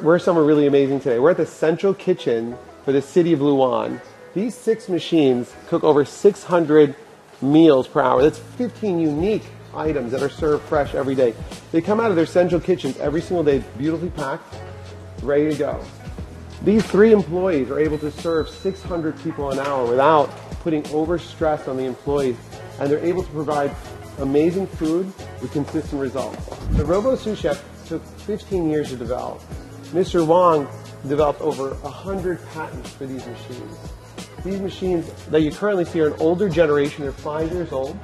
we're somewhere really amazing today. We're at the central kitchen for the city of Luan. These 6 machines cook over 600 meals per hour. That's 15 unique items that are served fresh every day. They come out of their central kitchens every single day, beautifully packed, ready to go. These 3 employees are able to serve 600 people an hour without putting over stress on the employees, and they're able to provide amazing food with consistent results. The RoboSousChef took 15 years to develop. Mr. Wong developed over 100 patents for these machines. These machines that you currently see are an older generation. They're 5 years old.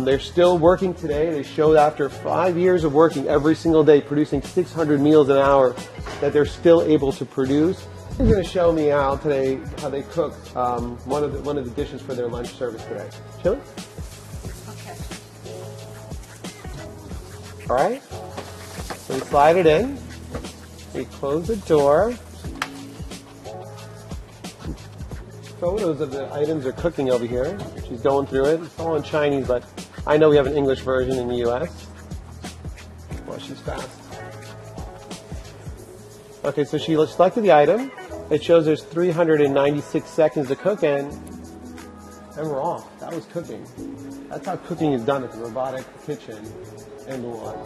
They're still working today. They showed after 5 years of working every single day, producing 600 meals an hour, that they're still able to produce. They're going to show me out today how they cook one of the dishes for their lunch service today. Chili? Okay. All right. So we slide it in. We close the door. Photos of the items are cooking over here. She's going through it. It's all in Chinese, but I know we have an English version in the U.S. Well, she's fast. Okay, so she selected the item. It shows there's 396 seconds to cook, and we're off. That was cooking. That's how cooking is done at the robotic kitchen in Luan.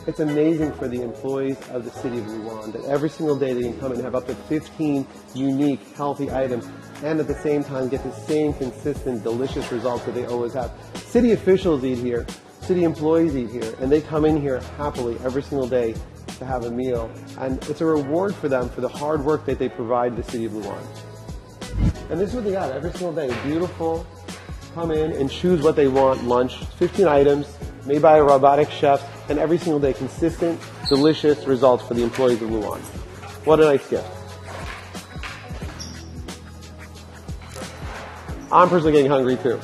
It's amazing for the employees of the city of Luan that every single day they can come and have up to 15 unique, healthy items, and at the same time get the same consistent, delicious results that they always have. City officials eat here, city employees eat here, and they come in here happily every single day to have a meal, and it's a reward for them for the hard work that they provide the city of Luan. And this is what they got every single day. Beautiful, come in and choose what they want lunch. 15 items made by a robotic chef, and every single day consistent, delicious results for the employees of Luan. What a nice gift. I'm personally getting hungry too.